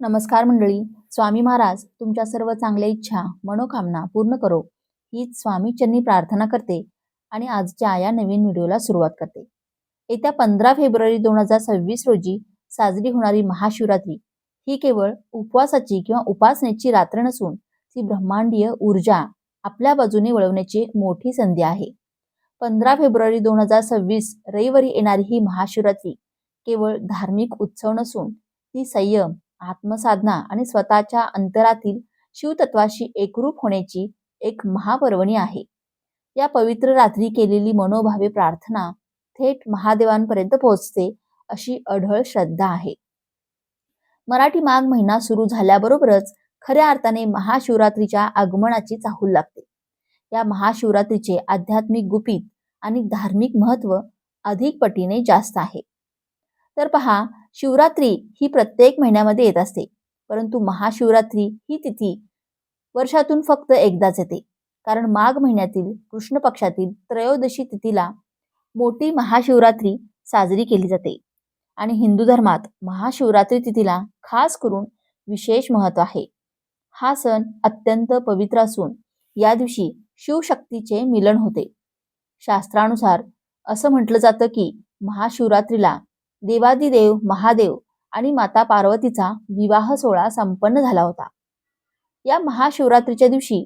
नमस्कार मंडळी. स्वामी महाराज तुमच्या सर्व चांगल्या इच्छा मनोकामना पूर्ण करो हीच स्वामी चरणी प्रार्थना करते आणि आजच्या या नवीन व्हिडिओला सुरुवात करते. येत्या 15 फेब्रुवारी 2026 रोजी साजरी होणारी महाशिवरात्री ही केवळ उपवासाची किंवा उपासनेची रात्र नसून ती ब्रह्मांडीय ऊर्जा आपल्या बाजूने वळवण्याची एक मोठी संधी आहे. 15 फेब्रुवारी 2026 रविवारी येणारी ही महाशिवरात्री केवळ धार्मिक उत्सव नसून ती संयम, आत्मसाधना आणि स्वतःच्या अंतरातील शिवतत्वाशी एकरूप होण्याची एक महापर्वणी आहे. या पवित्र रात्री केलेली मनोभावे प्रार्थना थेट महादेवांपर्यंत पोहोचते अशी अढळ श्रद्धा आहे. मराठी माघ महिना सुरू झाल्याबरोबरच खऱ्या अर्थाने महाशिवरात्रीच्या आगमनाची चाहूल लागते. या महाशिवरात्रीचे आध्यात्मिक गुपित आणि धार्मिक महत्व अधिक पटीने जास्त आहे. तर पहा, शिवरात्री ही प्रत्येक महिन्यामध्ये येत असते, परंतु महाशिवरात्री ही तिथी वर्षातून फक्त एकदाच येते. कारण माघ महिन्यातील कृष्ण पक्षातील त्रयोदशी तिथीला मोठी महाशिवरात्री साजरी केली जाते आणि हिंदू धर्मात महाशिवरात्री तिथीला खास करून विशेष महत्व आहे. हा सण अत्यंत पवित्र असून या दिवशी शिवशक्तीचे मिलन होते. शास्त्रानुसार असं म्हटलं जातं की महाशिवरात्रीला देवादिदेव महादेव आणि माता पार्वतीचा विवाह सोहळा संपन्न झाला होता. या महाशिवरात्रीच्या दिवशी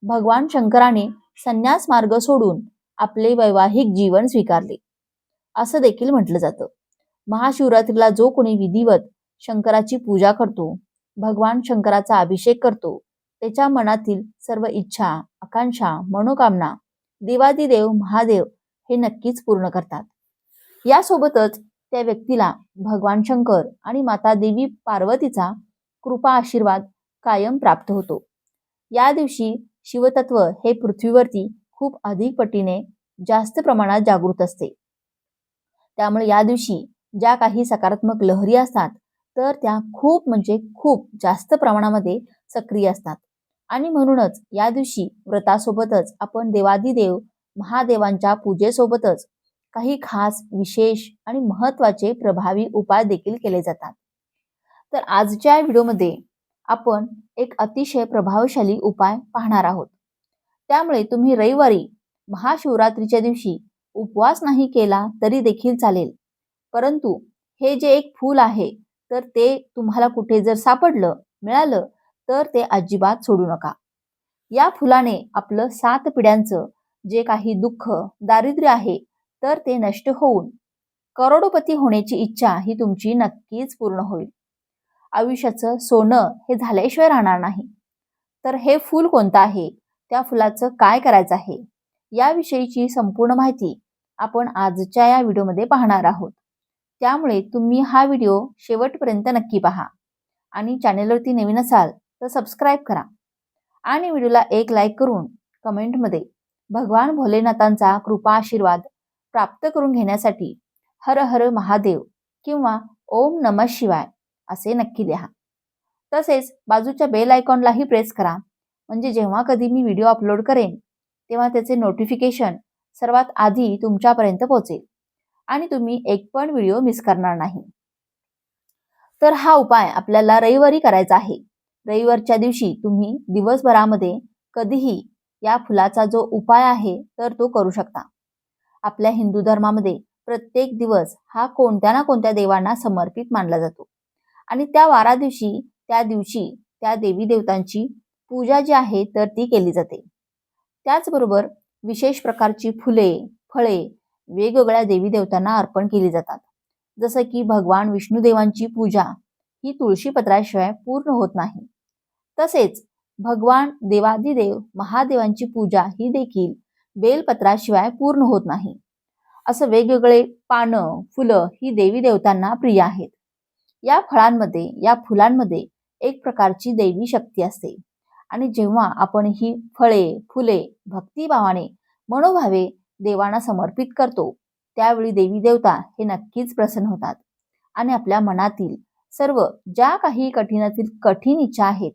भगवान शंकराने संन्यास मार्ग सोडून आपले वैवाहिक जीवन स्वीकारले असं देखील म्हटलं जातं. महाशिवरात्रीला जो कोणी विधिवत शंकराची पूजा करतो, भगवान शंकराचा अभिषेक करतो, त्याच्या मनातील सर्व इच्छा, आकांक्षा, मनोकामना देवादिदेव महादेव हे नक्कीच पूर्ण करतात. यासोबतच त्या व्यक्तीला भगवान शंकर आणि माता देवी पार्वतीचा कृपा आशीर्वाद कायम प्राप्त होतो. या दिवशी शिवतत्व हे पृथ्वीवरती खूप अधिक पटीने जास्त प्रमाणात जागृत असते. त्यामुळे या दिवशी ज्या काही सकारात्मक लहरी असतात तर त्या खूप म्हणजे खूप जास्त प्रमाणामध्ये सक्रिय असतात आणि म्हणूनच या दिवशी व्रतासोबतच आपण देवादिदेव महादेवांच्या पूजेसोबतच काही खास विशेष आणि महत्त्वाचे प्रभावी उपाय देखील केले जातात. तर आजच्या व्हिडिओमध्ये आपण एक अतिशय प्रभावशाली उपाय पाहणार आहोत. त्यामुळे तुम्ही रविवारी महाशिवरात्रीच्या दिवशी उपवास नाही केला तरी देखील चालेल, परंतु हे जे एक फूल आहे तर ते तुम्हाला कुठे जर सापडलं मिळालं तर ते अजिबात सोडू नका. या फुलाने आपलं 7 पिढ्यांचं जे काही दुःख दारिद्र्य आहे तर ते नष्ट होऊन करोडपती होण्याची इच्छा ही तुमची नक्कीच पूर्ण होईल. आयुष्याचं सोनं हे झाल्याशिवाय राहणार नाही. तर हे फूल कोणतं आहे, त्या फुलाचं काय करायचं आहे, याविषयीची संपूर्ण माहिती आपण आजच्या या व्हिडिओमध्ये पाहणार आहोत. त्यामुळे तुम्ही हा व्हिडिओ शेवटपर्यंत नक्की पहा आणि चॅनलवरती नवीन असाल तर सबस्क्राईब करा आणि व्हिडिओला एक लाईक करून कमेंटमध्ये भगवान भोलेनाथांचा कृपा आशीर्वाद प्राप्त करून घेण्यासाठी हर हर महादेव किंवा ओम नमः शिवाय असे नक्की लिहा. तसेच बाजूच्या बेल आयकॉनलाही प्रेस करा, म्हणजे जेव्हा कधी मी व्हिडिओ अपलोड करेन तेव्हा त्याचे नोटिफिकेशन सर्वात आधी तुमच्यापर्यंत पोहोचेल आणि तुम्ही एक पण व्हिडिओ मिस करणार नाही. तर हा उपाय आपल्याला रविवारी करायचा आहे. रविवारच्या दिवशी तुम्ही दिवसभरामध्ये कधीही या फुलाचा जो उपाय आहे तर तो करू शकता. आपल्या हिंदू धर्मामध्ये प्रत्येक दिवस हा कोणत्या ना कोणत्या देवांना समर्पित मानला जातो आणि त्या वारा दिवशी त्या देवी देवतांची पूजा जी आहे तर ती केली जाते. त्याचबरोबर विशेष प्रकारची फुले, फळे वेगवेगळ्या देवी देवतांना अर्पण केली जातात. जसं की भगवान विष्णुदेवांची पूजा ही तुळशी पत्राशिवाय पूर्ण होत नाही. तसेच भगवान देवादिदेव महादेवांची पूजा ही देखील बेलपत्राशिवाय पूर्ण होत नाही. असं वेगवेगळे पानं, फुलं ही देवी देवतांना प्रिय आहेत. या फळांमध्ये, या फुलांमध्ये एक प्रकारची दैवी शक्ती असते आणि जेव्हा आपण ही फळे, फुले भक्तिभावाने मनोभावे देवांना समर्पित करतो त्यावेळी देवी देवता हे नक्कीच प्रसन्न होतात आणि आपल्या मनातील सर्व ज्या काही कठीणातील कठीण इच्छा आहेत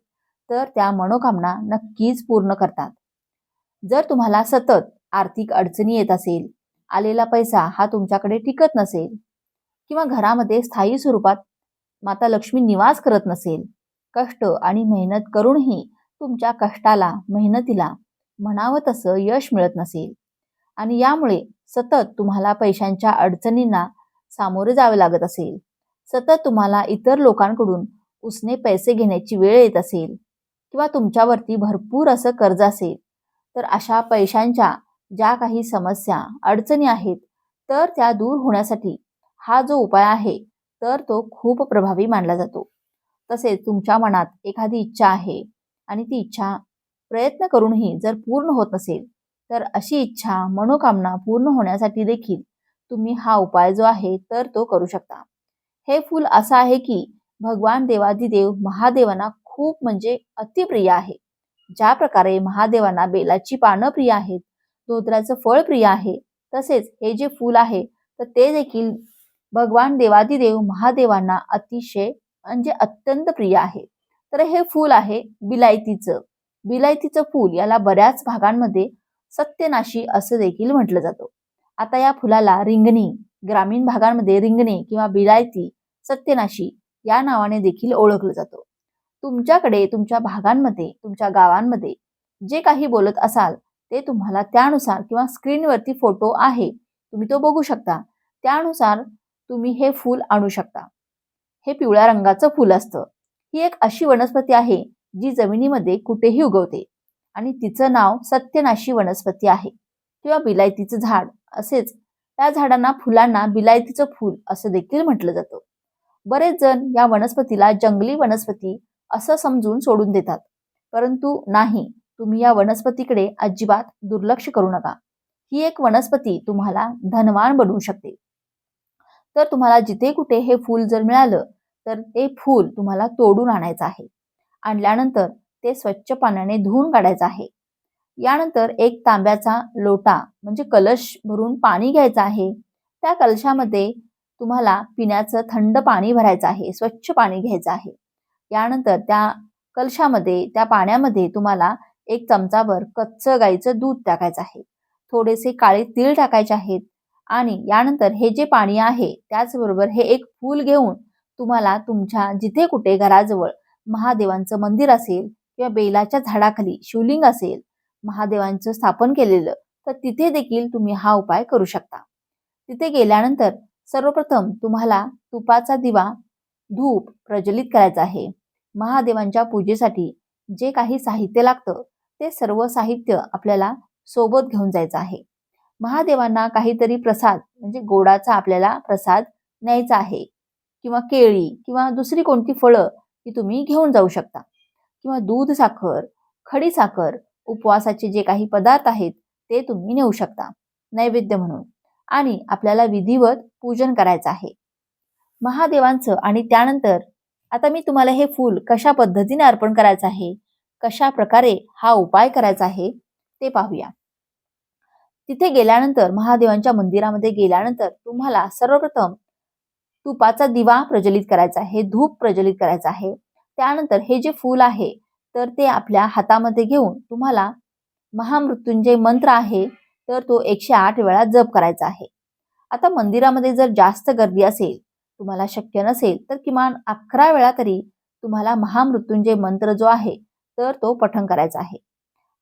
तर त्या मनोकामना नक्कीच पूर्ण करतात. जर तुम्हाला सतत आर्थिक अडचणी येत असेल, आलेला पैसा हा तुमच्याकडे टिकत नसेल किंवा घरामध्ये स्थायी स्वरूपात माता लक्ष्मी निवास करत नसेल कष्ट आणि मेहनत करूनही तुमच्या कष्टाला, मेहनतीला म्हणावं तसं यश मिळत नसेल आणि यामुळे सतत तुम्हाला पैशांच्या अडचणींना सामोरे जावे लागत असेल, सतत तुम्हाला इतर लोकांकडून उसने पैसे घेण्याची वेळ येत असेल किंवा तुमच्यावरती भरपूर असं कर्ज असेल, तर अशा पैशांच्या ज्या काही समस्या, अडचणी आहेत, तर त्या दूर होण्यासाठी हा जो उपाय आहे, तर तो खूप प्रभावी मानला जातो. तसेच तुमच्या मनात एखादी इच्छा आहे आणि ती इच्छा प्रयत्न करूनही जर पूर्ण होत नसेल, तर अशी इच्छा, मनोकामना पूर्ण होण्यासाठी देखील तुम्ही हा उपाय जो आहे, तर तो करू शकता. हे फूल असं आहे की भगवान देवाधिदेव महादेवांना खूप म्हणजे अतिप्रिय आहे. ज्या प्रकारे महादेवांना बेलाची पानं प्रिय आहेत, धोत्र्याचं फळ प्रिय आहे, तसेच हे जे फूल आहे, तर ते देखील भगवान देवाधिदेव महादेवांना अतिशय म्हणजे अत्यंत प्रिय आहे. तर हे फूल आहे बिलायतीचं. बिलायतीचं फूल याला बऱ्याच भागांमध्ये सत्यनाशी असं देखील म्हटलं जातं. आता या फुलाला रिंगणी, ग्रामीण भागांमध्ये रिंगणे किंवा बिलायती, सत्यनाशी या नावाने देखील ओळखलं जातं. तुमच्याकडे तुमच्या भागांमध्ये, तुमच्या गावांमध्ये जे काही बोलत असाल, ते तुम्हाला त्यानुसार किंवा स्क्रीनवरती फोटो आहे, तुम्ही तो बघू शकता. त्यानुसार तुम्ही हे फूल आणू शकता. हे पिवळ्या रंगाचं फूल असतं. ही एक अशी वनस्पती आहे, जी जमिनीमध्ये कुठेही उगवते आणि तिचं नाव सत्यनाशी वनस्पती आहे किंवा बिलायतीचं झाड असेच. त्या झाडांना, फुलांना बिलायतीचं फूल असं देखील म्हटलं जातं. बरेच जण या वनस्पतीला जंगली वनस्पती असं समजून सोडून देतात, परंतु नाही, तुम्ही या वनस्पतीकडे अजिबात दुर्लक्ष करू नका. ही एक वनस्पती तुम्हाला धनवान बनवू शकते. तर तुम्हाला जिथे कुठे हे फूल जर मिळालं, तर ते फूल तुम्हाला तोडून आणायचं आहे. आणल्यानंतर ते स्वच्छ पाण्याने धुवून काढायचं आहे. यानंतर एक तांब्याचा लोटा म्हणजे कलश भरून पाणी घ्यायचं आहे. त्या कलशामध्ये तुम्हाला पिण्याचं थंड पाणी भरायचं आहे, स्वच्छ पाणी घ्यायचं आहे. यानंतर त्या कलशामध्ये, त्या पाण्यामध्ये तुम्हाला 1 चमचाभर कच्चं गाईचं दूध टाकायचं आहे. थोडेसे काळे तीळ टाकायचे आहेत आणि यानंतर हे जे पाणी आहे, त्याचबरोबर हे एक फूल घेऊन तुम्हाला तुमच्या जिथे कुठे घराजवळ महादेवांचं मंदिर असेल किंवा बेलाच्या झाडाखाली शिवलिंग असेल, महादेवांचं स्थापन केलेलं, तर तिथे देखील तुम्ही हा उपाय करू शकता. तिथे गेल्यानंतर सर्वप्रथम तुम्हाला तुपाचा दिवा, धूप प्रज्वलित करायचा आहे. महादेवांच्या पूजेसाठी जे काही साहित्य लागतं, ते सर्व साहित्य आपल्याला सोबत घेऊन जायचं आहे. महादेवांना काहीतरी प्रसाद म्हणजे गोडाचा आपल्याला प्रसाद न्यायचा आहे किंवा केळी किंवा दुसरी कोणती फळं ती तुम्ही घेऊन जाऊ शकता किंवा दूध, साखर, खडी साखर, उपवासाचे जे काही पदार्थ आहेत, ते तुम्ही नेऊ शकता नैवेद्य म्हणून आणि आपल्याला विधिवत पूजन करायचं आहे महादेवांचं. आणि त्यानंतर आता मी तुम्हाला हे फूल कशा पद्धतीने अर्पण करायचं आहे, कशा प्रकारे हा उपाय करायचा आहे, ते पाहूया. तिथे गेल्यानंतर, महादेवांच्या मंदिरामध्ये गेल्यानंतर तुम्हाला सर्वप्रथम तुपाचा दिवा प्रज्वलित करायचा आहे, धूप प्रज्वलित करायचा आहे. त्यानंतर हे जे फूल आहे, तर ते आपल्या हातामध्ये घेऊन तुम्हाला महामृत्युंजय मंत्र आहे, तर तो 108 वेळा जप करायचा आहे. आता मंदिरामध्ये जर जास्त गर्दी असेल, तुम्हाला शक्य नसेल, तर किमान 11 वेळा तरी तुम्हाला महामृत्युंजय मंत्र जो आहे, तर तो पठण करायचा आहे.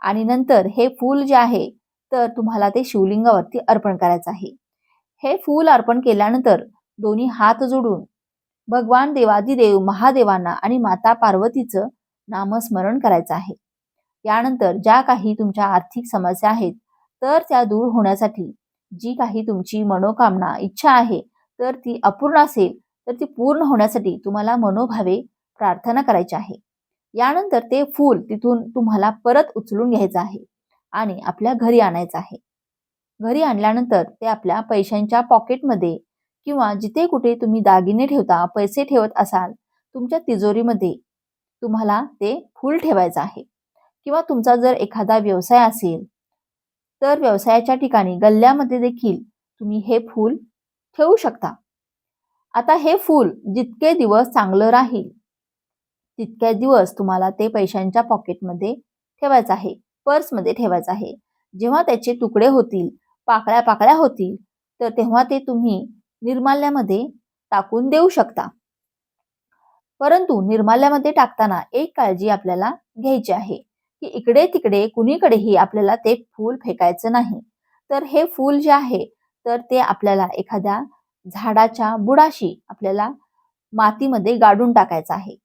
आणि नंतर हे फूल जे आहे, तर तुम्हाला ते शिवलिंगावरती अर्पण करायचं आहे. हे फूल अर्पण केल्यानंतर दोन्ही हात जोडून भगवान देवाधिदेव महादेवांना आणि माता पार्वतीचं नामस्मरण करायचं आहे. यानंतर ज्या काही तुमच्या आर्थिक समस्या आहेत, तर त्या दूर होण्यासाठी जी काही तुमची मनोकामना, इच्छा आहे, तर ती अपूर्ण असेल, तर ती पूर्ण होण्यासाठी तुम्हाला मनोभावे प्रार्थना करायची आहे. यानंतर ते फूल तिथून तुम्हाला परत उचलून घ्यायचं आहे आणि आपल्या घरी आणायचं आहे. घरी आणल्यानंतर ते आपल्या पैशांच्या पॉकेटमध्ये किंवा जिथे कुठे तुम्ही दागिने ठेवता, पैसे ठेवत असाल, तुमच्या तिजोरीमध्ये तुम्हाला ते फूल ठेवायचं आहे. किंवा तुमचा जर एखादा व्यवसाय असेल, तर व्यवसायाच्या ठिकाणी गल्ल्यामध्ये देखील तुम्ही हे फूल ठेवू शकता. आता हे फूल जितके दिवस चांगलं राहील, तितके दिवस तुम्हाला ते पैशांच्या पॉकेटमध्ये ठेवायचं आहे, पर्समध्ये ठेवायचं आहे. जेव्हा त्याचे तुकडे होतील, पाकळ्या होतील, तर तेव्हा ते तुम्ही निर्माल्यामध्ये टाकून देऊ शकता. परंतु निर्माल्यामध्ये टाकताना एक काळजी आपल्याला घ्यायची आहे की इकडे तिकडे कुणीकडेही आपल्याला ते फूल फेकायचं नाही. तर हे फूल जे आहे तर ते आपल्याला एखाद्या झाडाच्या बुडाशी आपल्याला मातीमध्ये गाडून टाकायचं आहे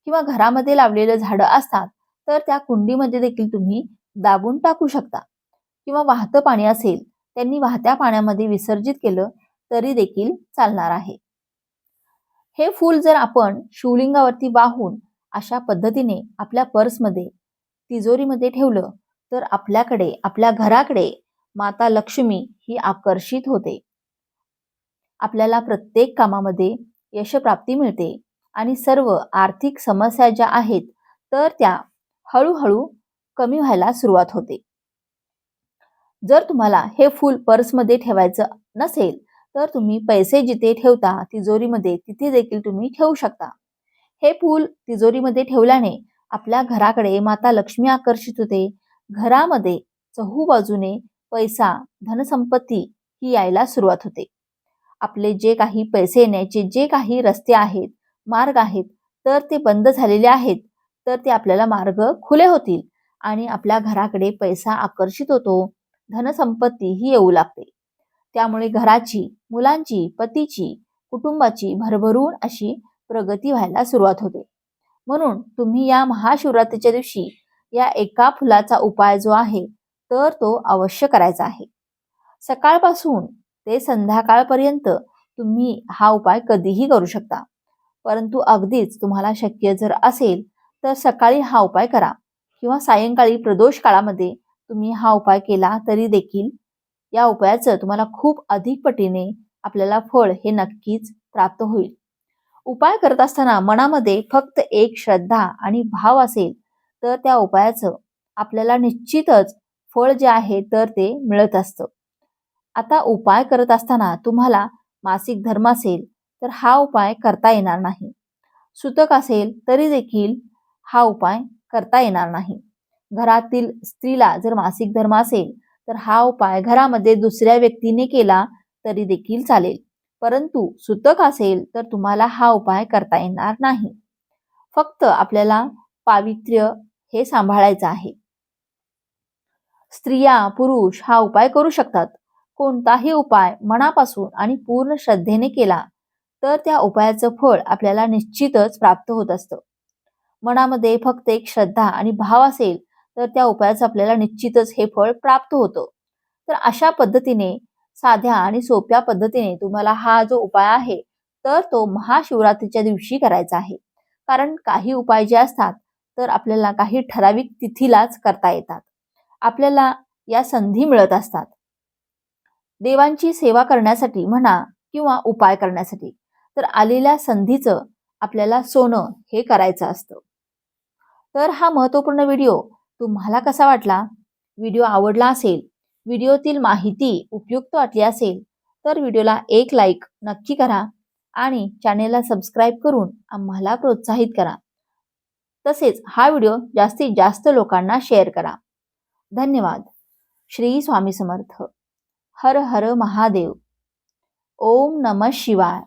किंवा घरामध्ये लावलेलं झाडं असतात तर त्या कुंडीमध्ये देखील तुम्ही दाबून टाकू शकता किंवा वाहतं पाणी असेल त्यांनी वाहत्या पाण्यामध्ये विसर्जित केलं तरी देखील चालणार आहे. हे फूल जर आपण शिवलिंगावरती वाहून अशा पद्धतीने आपल्या पर्समध्ये तिजोरीमध्ये ठेवलं तर आपल्याकडे आपल्या घराकडे माता लक्ष्मी ही आकर्षित होते. आपल्याला प्रत्येक कामामध्ये यशप्राप्ती मिळते आणि सर्व आर्थिक समस्या ज्या आहेत तर त्या हळूहळू कमी व्हायला सुरुवात होते. जर तुम्हाला हे फूल पर्समध्ये ठेवायचं नसेल तर तुम्ही पैसे जिथे ठेवता तिजोरीमध्ये तिथे देखील तुम्ही ठेवू शकता. हे फूल तिजोरीमध्ये ठेवल्याने आपल्या घराकडे माता लक्ष्मी आकर्षित होते. घरामध्ये चहूबाजूने पैसा, धनसंपत्ती ही यायला सुरुवात होते. आपले जे काही पैसे येण्याचे जे काही रस्ते आहेत, मार्ग आहेत तर ते बंद झालेले आहेत तर ते आपल्याला मार्ग खुले होतील आणि आपल्या घराकडे पैसा आकर्षित होतो, धनसंपत्ती ही येऊ लागते. त्यामुळे घराची, मुलांची, पतीची, कुटुंबाची भरभरून अशी प्रगती व्हायला सुरुवात होते. म्हणून तुम्ही या महाशिवरात्रीच्या दिवशी या एका फुलाचा उपाय जो आहे तर तो अवश्य करायचा आहे. सकाळपासून ते संध्याकाळपर्यंत तुम्ही हा उपाय कधीही करू शकता. परंतु अगदीच तुम्हाला शक्य जर असेल तर सकाळी हा उपाय करा किंवा सायंकाळी प्रदोष काळामध्ये तुम्ही हा उपाय केला तरी देखील या उपायाचं तुम्हाला खूप अधिक पटीने आपल्याला फळ हे नक्कीच प्राप्त होईल. उपाय करत असताना मनामध्ये फक्त एक श्रद्धा आणि भाव असेल तर त्या उपायाचं आपल्याला निश्चितच फळ जे आहे तर ते मिळत असतं. आता उपाय करत असताना तुम्हाला मासिक धर्म असेल तर हा उपाय करता येणार नाही. सुतक असेल तरी देखील हा उपाय करता येणार नाही. घरातील स्त्रीला जर मासिक धर्म असेल तर हा उपाय घरामध्ये दुसऱ्या व्यक्तीने केला तरी देखील चालेल. परंतु सुतक असेल तर तुम्हाला हा उपाय करता येणार नाही. फक्त आपल्याला पावित्र्य हे सांभाळायचं आहे. स्त्रिया, पुरुष हा उपाय करू शकतात. कोणताही उपाय मनापासून आणि पूर्ण श्रद्धेने केला तर त्या उपायाचं फळ आपल्याला निश्चितच प्राप्त होत असतं. मनामध्ये फक्त एक श्रद्धा आणि भाव असेल तर त्या उपायाचं आपल्याला निश्चितच हे फळ प्राप्त होतं. तर अशा पद्धतीने साध्या आणि सोप्या पद्धतीने तुम्हाला हा जो उपाय आहे तर तो महाशिवरात्रीच्या दिवशी करायचा आहे. कारण काही उपाय जे असतात तर आपल्याला काही ठराविक तिथीलाच करता येतात. आपल्याला या संधी मिळत असतात. देवांची सेवा करण्यासाठी म्हणा किंवा उपाय करण्यासाठी तर आलेल्या संधीचं आपल्याला सोनं हे करायचं असतं. तर हा महत्त्वपूर्ण व्हिडिओ तुम्हाला कसा वाटला? व्हिडिओ आवडला असेल, व्हिडिओतील माहिती उपयुक्त वाटली असेल तर व्हिडिओला एक लाईक नक्की करा आणि चॅनेलला सबस्क्राईब करून आम्हाला प्रोत्साहित करा. तसेच हा व्हिडिओ जास्तीत जास्त लोकांना शेअर करा. धन्यवाद. श्री स्वामी समर्थ. हर हर महादेव. ओम नमः शिवाय.